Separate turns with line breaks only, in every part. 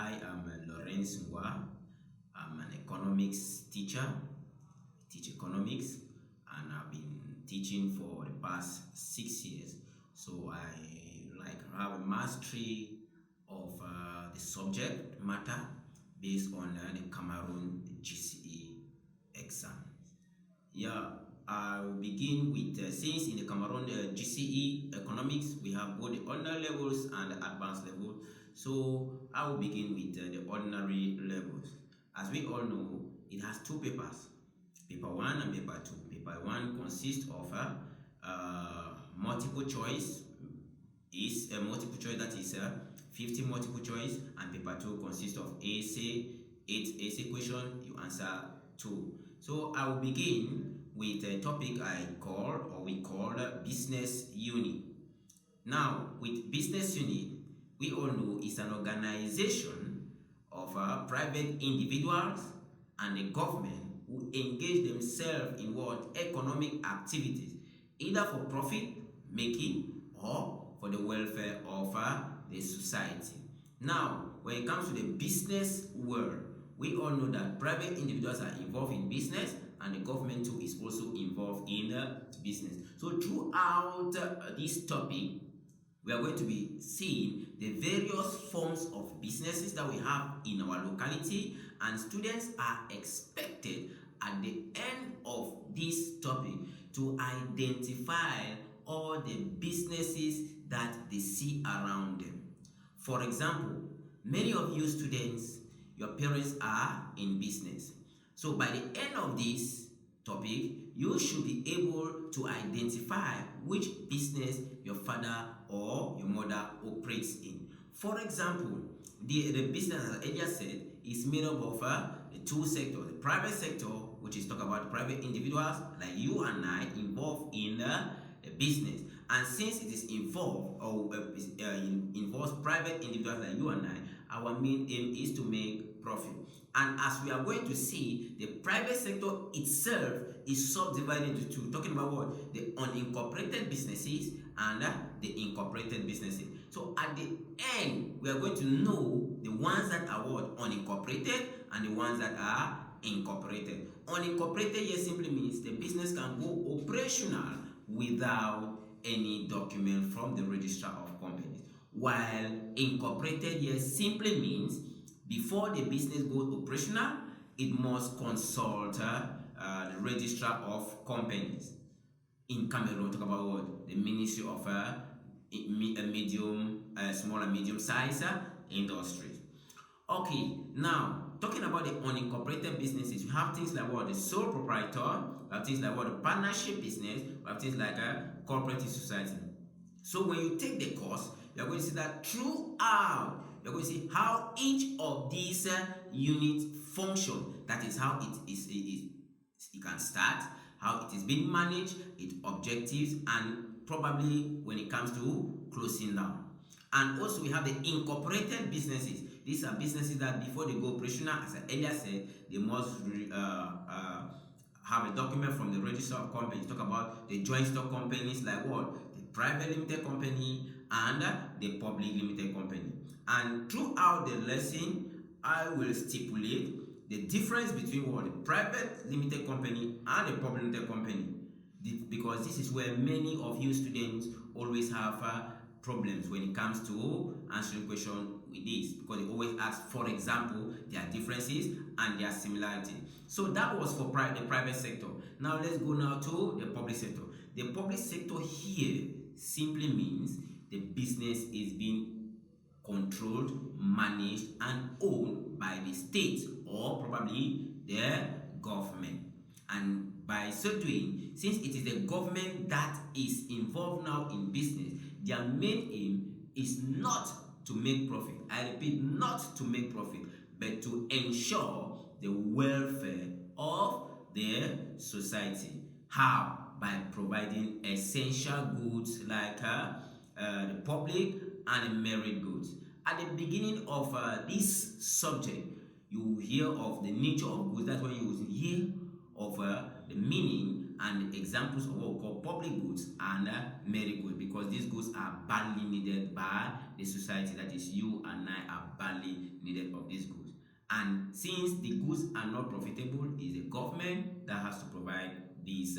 I am Lawrence Ngwa. I'm an economics teacher. I teach economics, and I've been teaching for the past 6 years. So I have a mastery of the subject matter based on the Cameroon GCE exam. Yeah, I'll begin with since in the Cameroon GCE economics we have both the ordinary levels and the advanced level. So I will begin with the ordinary levels. As we all know, it has two papers, paper 1 and paper 2. Paper 1 consists of multiple choice, is a multiple choice, that is 50 multiple choice, and paper 2 consists of essay, 8 essay question, you answer 2. So I will begin with a topic we call business unit. Now, with business unit, we all know it's an organization of private individuals and the government who engage themselves in what economic activities, either for profit making or for the welfare of the society. Now, when it comes to the business world, we all know that private individuals are involved in business, and the government too is also involved in business. So throughout this topic, we are going to be seeing the various forms of businesses that we have in our locality, and students are expected at the end of this topic to identify all the businesses that they see around them. For example, many of you students, your parents are in business. So by the end of this topic, you should be able to identify which business your father or your mother operates in. For example, the business, as I earlier said, is made up of the two sectors. The private sector, which is talk about private individuals like you and I involved in a business. And since it is involved or involves private individuals like you and I, our main aim is to make profit. And as we are going to see, the private sector itself is subdivided into two, talking about what? The unincorporated businesses and the incorporated businesses. So at the end, we are going to know the ones that are what? Unincorporated, and the ones that are incorporated. Unincorporated here simply means the business can go operational without any document from the registrar of companies, while incorporated here simply means before the business goes operational, it must consult the registrar of companies. In Cameroon, talk about what? The Ministry of Small and Medium Size Industries. Okay, now talking about the unincorporated businesses, you have things like what? The sole proprietor, you have things like what? The partnership business, you have things like a cooperative society. So when you take the course, you're going to see that throughout, you're going to see how each of these units function. That is how it can start, how it is being managed, its objectives, and probably when it comes to closing down. And also we have the incorporated businesses. These are businesses that before they go operational, as I earlier said, they must have a document from the register of companies. Talk about the joint stock companies like what? The private limited company and the public limited company. And throughout the lesson, I will stipulate the difference between what? The private limited company and the public limited company. Because this is where many of you students always have problems when it comes to answering questions with this, because they always ask, for example, their differences and their similarity. So that was for the private sector. Now let's go now to the public sector. The public sector here simply means the business is being controlled, managed, and owned by the state or probably the government. And by so doing, since it is the government that is involved now in business, their main aim is not to make profit. I repeat, not to make profit, but to ensure the welfare of their society. How? By providing essential goods like the public and the merit goods. At the beginning of this subject, you hear of the nature of goods. That's why you will hear of the meaning and the examples of what we call public goods and merit goods, because these goods are badly needed by the society, that is you and I, are badly needed of these goods. And since the goods are not profitable, it's the government that has to provide these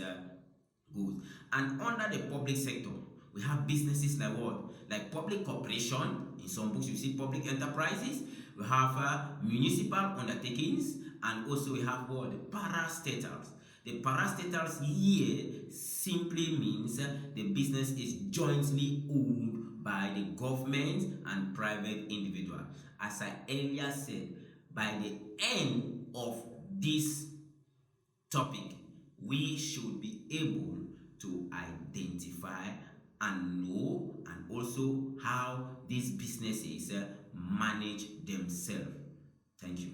goods. And under the public sector, we have businesses like what? Like public corporation. In some books, you see public enterprises. We have municipal undertakings, and also we have what? The parastatals. The parastatals here simply means the business is jointly owned by the government and private individual. As I earlier said, by the end of this topic, we should be able to identify and know and also how these businesses manage themselves. Thank you.